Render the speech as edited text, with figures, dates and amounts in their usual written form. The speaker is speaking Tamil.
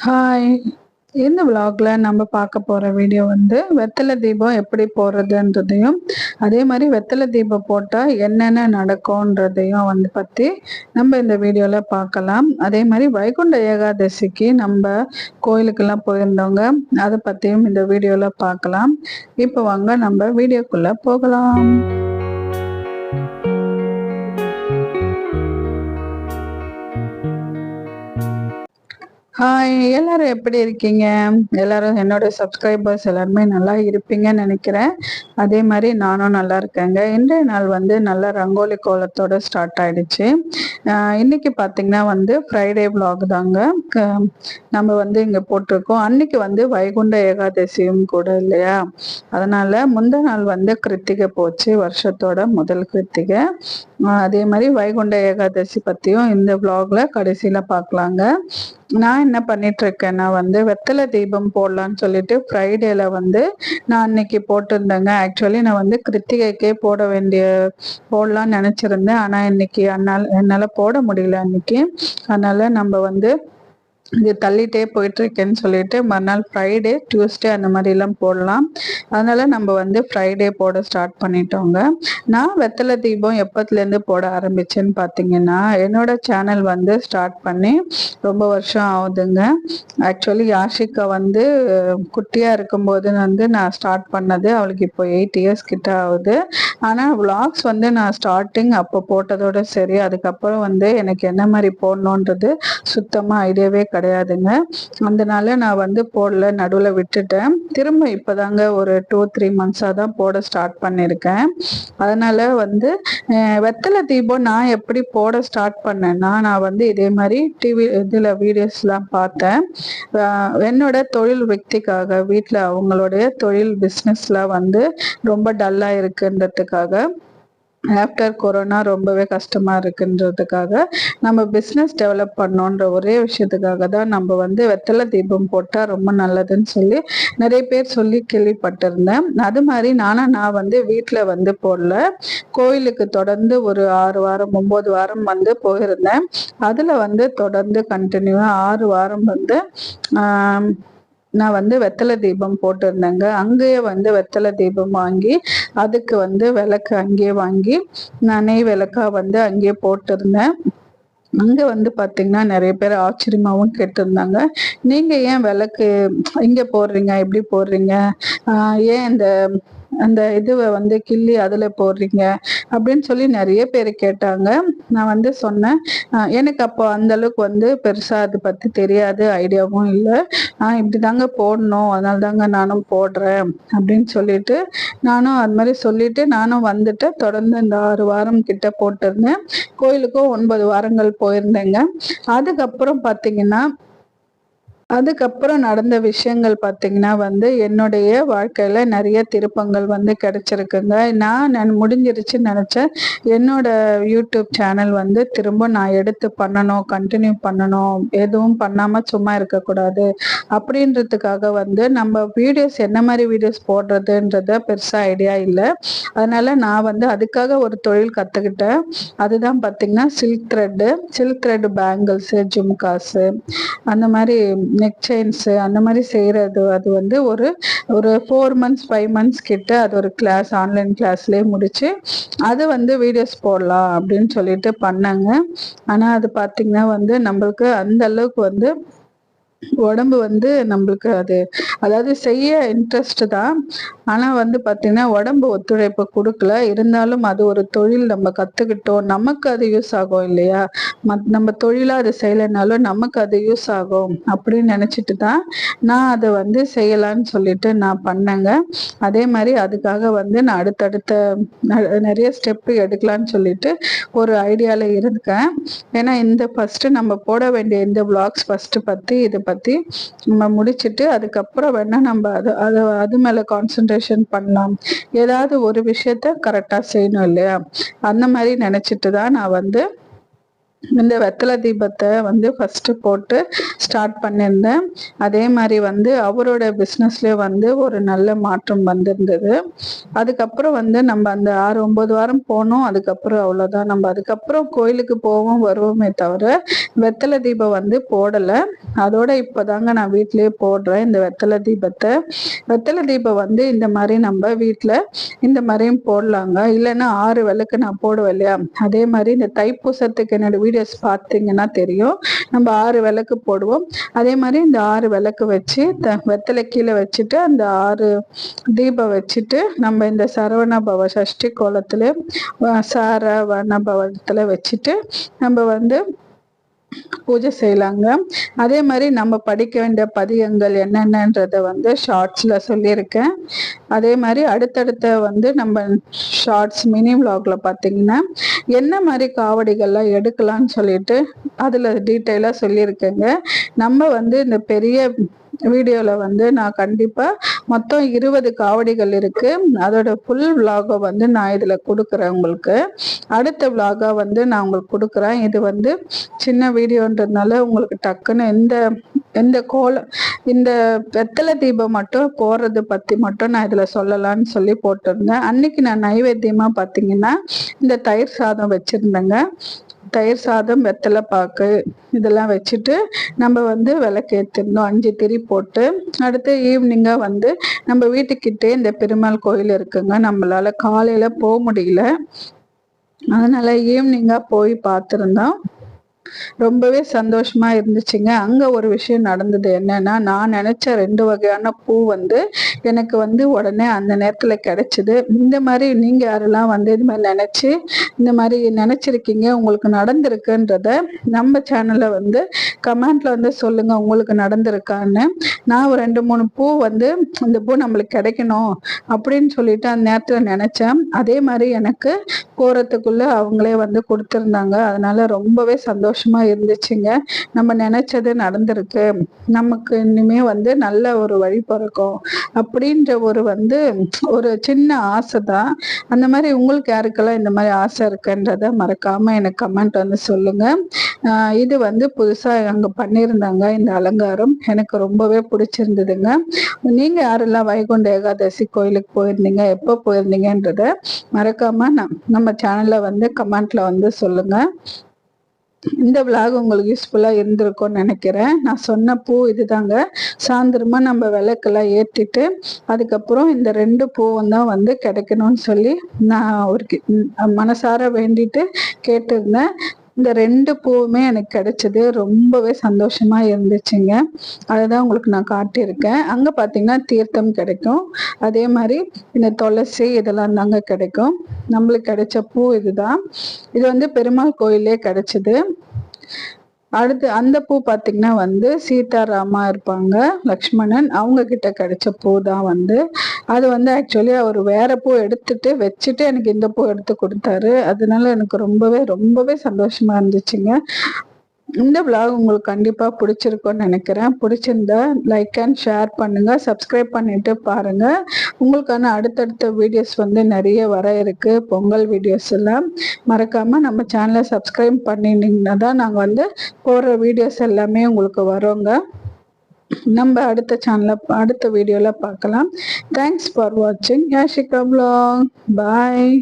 ஹாய்! இந்த விலாக்ல நம்ம பார்க்க போற வீடியோ வந்து வெத்தலை தீபம் எப்படி போடுறதுன்றதையும், அதே மாதிரி வெத்தலை தீபம் போட்டா என்னென்ன நடக்கும்ன்றதையும் பத்தி நம்ம இந்த வீடியோல பார்க்கலாம். அதே மாதிரி வைகுண்ட ஏகாதசிக்கு நம்ம கோயிலுக்கெல்லாம் போயிருந்தவங்க அதை பத்தியும் இந்த வீடியோல பார்க்கலாம். இப்போ வாங்க நம்ம வீடியோக்குள்ள போகலாம். ஹாய்! எல்லாரும் எப்படி இருக்கீங்க? எல்லாரும் என்னோட சப்ஸ்கிரைபர்ஸ் எல்லாருமே நல்லா இருப்பீங்கன்னு நினைக்கிறேன். அதே மாதிரி நானும் நல்லா இருக்கேங்க. இன்றைய நாள் நல்ல ரங்கோலி கோலத்தோட ஸ்டார்ட் ஆயிடுச்சு. இன்னைக்கு பார்த்தீங்கன்னா ஃப்ரைடே விலாக் தாங்க. நம்ம இங்கே போட்டிருக்கோம். அன்னைக்கு வைகுண்ட ஏகாதசியும் கூட இல்லையா, அதனால முந்த நாள் கிருத்திகை போச்சு, வருஷத்தோட முதல் கிருத்திகை. அதே மாதிரி வைகுண்ட ஏகாதசி பத்தியும் இந்த விலாக்ல கடைசியில பார்க்கலாங்க. நான் என்ன பண்ணிட்டு இருக்கேன்னா வெத்தலை தீபம் போடலான்னு சொல்லிட்டு ஃப்ரைடேல நான் அன்னைக்கு போட்டிருந்தேங்க. ஆக்சுவலி நான் கிருத்திகைக்கே போடலான்னு நினைச்சிருந்தேன். ஆனா இன்னைக்கு என்னால போட முடியல அன்னைக்கு. அதனால நம்ம இது தள்ளிட்டே போயிட்டு இருக்கேன்னு சொல்லிட்டு மறுநாள் ஃப்ரைடே, டியூஸ்டே அந்த மாதிரி எல்லாம் போடலாம். அதனால நம்ம ஃப்ரைடே போட ஸ்டார்ட் பண்ணிட்டோங்க. நான் வெத்தலை தீபம் எப்பத்துலேருந்து போட ஆரம்பிச்சேன்னு பார்த்தீங்கன்னா, என்னோட சேனல் ஸ்டார்ட் பண்ணி ரொம்ப வருஷம் ஆகுதுங்க. ஆக்சுவலி யாஷிகா குட்டியா இருக்கும்போது நான் ஸ்டார்ட் பண்ணது. அவளுக்கு இப்போ 8 இயர்ஸ் கிட்ட ஆகுது. ஆனால் விளாக்ஸ் நான் ஸ்டார்டிங் அப்போ போட்டதோட சரி, அதுக்கப்புறம் எனக்கு என்ன மாதிரி போடணுன்றது சுத்தமாக ஐடியாவே கிடையாதுங்க. அதனால நான் போடல, நடுவில் விட்டுட்டேன். திரும்ப இப்போதாங்க ஒரு 2-3 மந்த்ஸாக தான் போட ஸ்டார்ட் பண்ணியிருக்கேன். அதனால வெத்தலை தீபம் நான் எப்படி போட ஸ்டார்ட் பண்ணேன்னா, நான் இதே மாதிரி டிவி இதில் வீடியோஸ்லாம் பார்த்தேன். என்னோட தொழில் விக்திக்காக வீட்டில் அவங்களுடைய தொழில் பிஸ்னஸ்லாம் ரொம்ப டல்லாக இருக்குன்றதுக்காக, ஆஃப்டர் கொரோனா ரொம்பவே கஷ்டமா இருக்குன்றதுக்காக, நம்ம பிஸ்னஸ் டெவலப் பண்ணோன்ற ஒரே விஷயத்துக்காக தான் நம்ம வெத்தலை தீபம் போட்டால் ரொம்ப நல்லதுன்னு சொல்லி நிறைய பேர் சொல்லி கேள்விப்பட்டிருந்தேன். அது மாதிரி நான் வீட்டில் போடல. கோயிலுக்கு தொடர்ந்து ஒரு 6 வாரம் 9 வாரம் போயிருந்தேன். அதில் தொடர்ந்து கண்டினியூவா 6 வாரம் நான் வெத்தலை தீபம் போட்டிருந்தேங்க. அங்கேயே வெத்தலை தீபம் வாங்கி அதுக்கு விளக்கு அங்கேயே வாங்கி நான் நெய் விளக்கா அங்கேயே போட்டிருந்தேன். அங்க பாத்தீங்கன்னா நிறைய பேர் ஆச்சரியமாவும் கேட்டிருந்தாங்க, நீங்க ஏன் விளக்கு இங்க போடுறீங்க, எப்படி போடுறீங்க, ஏன் அந்த இதுவை கிள்ளி அதுல போடுறீங்க அப்படின்னு சொல்லி நிறைய பேர் கேட்டாங்க. நான் சொன்னேன், எனக்கு அப்போ அந்த அளவுக்கு பெருசா அதை பத்தி தெரியாது, ஐடியாவும் இல்லை. இப்படிதாங்க போடணும், அதனால தாங்க நானும் போடுறேன் அப்படின்னு சொல்லிட்டு நானும் அது மாதிரி சொல்லிட்டு நானும் தொடர்ந்து இந்த 6 வாரம் கிட்ட போட்டிருந்தேன். கோயிலுக்கும் 9 வாரங்கள் போயிருந்தேங்க. அதுக்கப்புறம் நடந்த விஷயங்கள் பார்த்தீங்கன்னா என்னுடைய வாழ்க்கையில நிறைய திருப்பங்கள் கிடைச்சிருக்குங்க. நான் முடிஞ்சிருச்சுன்னு நினைச்சேன். என்னோட யூடியூப் சேனல் திரும்ப நான் எடுத்து பண்ணணும், கண்டினியூ பண்ணணும், எதுவும் பண்ணாம சும்மா இருக்கக்கூடாது அப்படின்றதுக்காக நம்ம வீடியோஸ் என்ன மாதிரி வீடியோஸ் போடுறதுன்றத பெருசா ஐடியா இல்லை. அதனால நான் அதுக்காக ஒரு தொழில் கத்துக்கிட்டேன். அதுதான் பார்த்தீங்கன்னா சில்க் த்ரெட் பேங்கிள்ஸு, ஜும்காஸு, அந்த மாதிரி நெக் செயின்ஸு, அந்த மாதிரி செய்கிறது. அது ஒரு 4 மந்த்ஸ் 5 மந்த்ஸ் கிட்ட அது ஒரு கிளாஸ், ஆன்லைன் கிளாஸ்லேயே முடிச்சு அது வீடியோஸ் போடலாம் அப்படின்னு சொல்லிட்டு பண்ணாங்க. ஆனால் அது பார்த்தீங்கன்னா நம்மளுக்கு அந்த அளவுக்கு உடம்பு நம்மளுக்கு அதாவது செய்ய இன்ட்ரெஸ்ட் தான். ஆனா பார்த்தீங்கன்னா உடம்பு ஒத்துழைப்பு கொடுக்கல. இருந்தாலும் அது ஒரு தொழில், நம்ம கத்துக்கிட்டோம், நமக்கு அது யூஸ் ஆகும் இல்லையா, நம்ம தொழிலா அது செய்யலைனாலும் நமக்கு அது யூஸ் ஆகும் அப்படின்னு நினைச்சிட்டு தான் நான் அதை செய்யலான்னு சொல்லிட்டு நான் பண்ணேங்க. அதே மாதிரி அதுக்காக நான் அடுத்தடுத்த நிறைய ஸ்டெப்பு எடுக்கலான்னு சொல்லிட்டு ஒரு ஐடியால இருக்கேன். ஏன்னா இந்த ஃபர்ஸ்ட் நம்ம போட வேண்டிய இந்த விளாக்ஸ் பத்தி இதை பத்தி நம்ம முடிச்சுட்டு அதுக்கப்புறம் வேணா நம்ம அது மேல கான்சென்ட்ரேஷன் பண்ணலாம். ஏதாவது ஒரு விஷயத்த கரெக்டா செய்யணும் இல்லையா, அந்த மாதிரி நினைச்சிட்டு தான் நான் இந்த வெத்தலை தீபத்தை வந்து ஃபஸ்ட்டு போட்டு ஸ்டார்ட் பண்ணியிருந்தேன். அதே மாதிரி வந்து அவரோட பிஸ்னஸ்லேயே வந்து ஒரு நல்ல மாற்றம் வந்திருந்தது. அதுக்கப்புறம் வந்து நம்ம அந்த 6-9 வாரம் போனோம். அதுக்கப்புறம் அவ்வளோதான். நம்ம அதுக்கப்புறம் கோயிலுக்கு போவோம் வருவோமே தவிர வெத்தலை தீபம் வந்து போடலை. அதோட இப்போதாங்க நான் வீட்டிலேயே போடுறேன் இந்த வெத்தலை தீபத்தை. வெத்தலை தீபம் வந்து இந்த மாதிரி நம்ம வீட்டில் இந்த மாதிரியும் போடலாங்க. இல்லைன்னா 6 விளக்கு நான் போடுவேன் இல்லையா, அதே மாதிரி இந்த தைப்பூசத்துக்கு என்னோட வீடியோஸ் பார்த்தீங்கன்னா தெரியும். நம்ம 6 விளக்கு போடுவோம். அதே மாதிரி இந்த 6 விளக்கு வச்சு வெத்தலை கீழே வச்சுட்டு அந்த 6 தீபம் வச்சுட்டு நம்ம இந்த சரவண பவ சஷ்டி கோலத்துல சரவண பவத்துல வச்சுட்டு நம்ம வந்து பூஜை செய்யலாங்க. அதே மாதிரி நம்ம படிக்க வேண்டிய பதிகங்கள் என்னென்னன்றத வந்து ஷார்ட்ஸ்ல சொல்லியிருக்கேன். அதே மாதிரி அடுத்தடுத்த வந்து நம்ம ஷார்ட்ஸ் மினி விளாக்ல பார்த்தீங்கன்னா என்ன மாதிரி காவடிகள்லாம் எடுக்கலாம்னு சொல்லிட்டு அதுல டீட்டெயிலாக சொல்லியிருக்கேங்க. நம்ம வந்து இந்த பெரிய வீடியோவில் வந்து நான் கண்டிப்பாக மொத்தம் 20 காவடிகள் இருக்கு. அதோட ஃபுல் விளாகை வந்து நான் இதில் கொடுக்குறேன் உங்களுக்கு. அடுத்த விளாகா வந்து நான் உங்களுக்கு கொடுக்குறேன். இது வந்து சின்ன வீடியோன்றதுனால உங்களுக்கு டக்குன்னு இந்த வெத்தலை தீபம் மட்டும் போடுறது பற்றி மட்டும் நான் இதில் சொல்லலான்னு சொல்லி போட்டிருந்தேன். அன்னைக்கு நான் நைவேத்தியமாக பார்த்தீங்கன்னா இந்த தயிர் சாதம் வச்சுருந்தேங்க. தயிர் சாதம் வெத்தலை பாக்கு இதெல்லாம் வச்சுட்டு நம்ம வந்து விளக்கேற்றிருந்தோம் 5 திரி போட்டு. அடுத்து ஈவினிங்காக வந்து நம்ம வீட்டுக்கிட்டே இந்த பெருமாள் கோயில் இருக்குங்க. நம்மளால காலையில போக முடியல, அதனால ஈவினிங்காக போய் பார்த்துருந்தோம். ரொம்பவே சந்தோஷமா இருந்துச்சுங்க. அங்க ஒரு விஷயம் நடந்தது. என்னன்னா, நான் நினைச்ச 2 வகையான பூ வந்து எனக்கு வந்து உடனே அந்த நேரத்துல கிடைச்சது. இந்த மாதிரி நீங்க யாரெல்லாம் வந்து இது மாதிரி நினைச்சு இந்த மாதிரி நினைச்சிருக்கீங்க, உங்களுக்கு நடந்திருக்குன்றத நம்ம சேனல்ல வந்து கமெண்ட்ல வந்து சொல்லுங்க, உங்களுக்கு நடந்திருக்கான்னு. நான் ஒரு 2-3 பூ வந்து இந்த பூ நம்மளுக்கு கிடைக்கணும் அப்படின்னு சொல்லிட்டு அந்த நேரத்துல நினைச்சேன். அதே மாதிரி எனக்கு போறதுக்குள்ள அவங்களே வந்து கொடுத்துருந்தாங்க. அதனால ரொம்பவே சந்தோஷமா இருந்துச்சுங்க. நம்ம நினைச்சது நடந்திருக்கு, நமக்கு இனிமே வந்து நல்ல ஒரு வழி பிறக்கும் அப்படின்ற ஒரு சின்ன ஆசை தான். அந்த மாதிரி உங்களுக்கு யாருக்கெல்லாம் இந்த மாதிரி ஆசை இருக்குன்றத மறக்காம எனக்கு கமெண்ட் வந்து சொல்லுங்க. இது வந்து புதுசா அங்க பண்ணியிருந்தாங்க இந்த அலங்காரம், எனக்கு ரொம்பவே பிடிச்சிருந்ததுங்க. நீங்க யாரெல்லாம் வைகுண்ட ஏகாதசி கோயிலுக்கு போயிருந்தீங்க, எப்போ போயிருந்தீங்கன்றத மறக்காம நம்ம சேனல்ல வந்து கமெண்ட்ல வந்து சொல்லுங்க. இந்த விளாக் உங்களுக்கு யூஸ்ஃபுல்லாக இருந்திருக்கும்னு நினைக்கிறேன். நான் சொன்ன பூ இதுதாங்க. சாயந்தரமா நம்ம விளக்கெல்லாம் ஏற்றிட்டு அதுக்கப்புறம் இந்த 2 பூவும் தான் வந்து கிடைக்கணும்னு சொல்லி நான் ஒரு மனசார வேண்டிட்டு கேட்டிருந்தேன். இந்த 2 பூவுமே எனக்கு கிடைச்சது. ரொம்பவே சந்தோஷமா இருந்துச்சுங்க. அதுதான் உங்களுக்கு நான் காட்டியிருக்கேன். அங்க பார்த்தீங்கன்னா தீர்த்தம் கிடைக்கும். அதே மாதிரி இந்த துளசி இதெல்லாம் தாங்க கிடைக்கும். நம்மளுக்கு கிடைச்ச பூ இதுதான். இது வந்து பெருமாள் கோயிலே கிடைச்சது. அடுத்து அந்த பூ பார்த்தீங்கன்னா வந்து சீதாராமா இருப்பாங்க, லக்ஷ்மணன், அவங்க கிட்ட கிடைச்ச பூ தான் வந்து. அது வந்து ஆக்சுவலி அவர் வேற பூ எடுத்துட்டு வச்சுட்டு எனக்கு இந்த பூ எடுத்து கொடுத்தாரு. அதனால எனக்கு ரொம்பவே ரொம்பவே சந்தோஷமா இருந்துச்சுங்க. இந்த விளாக் உங்களுக்கு கண்டிப்பா பிடிச்சிருக்கும்னு நினைக்கிறேன். பிடிச்சிருந்தா லைக் அண்ட் ஷேர் பண்ணுங்க, சப்ஸ்கிரைப் பண்ணிட்டு பாருங்க. உங்களுக்கான அடுத்தடுத்த வீடியோஸ் வந்து நிறைய வர இருக்கு, பொங்கல் வீடியோஸ் எல்லாம். மறக்காம நம்ம சேனலை சப்ஸ்கிரைப் பண்ணினீங்கன்னா தான் நாங்கள் வந்து போடுற வீடியோஸ் எல்லாமே உங்களுக்கு வரோங்க. நம்ம அடுத்த வீடியோல பார்க்கலாம். தேங்க்ஸ் ஃபார் வாட்சிங் யாஷிகா vlog. பாய்.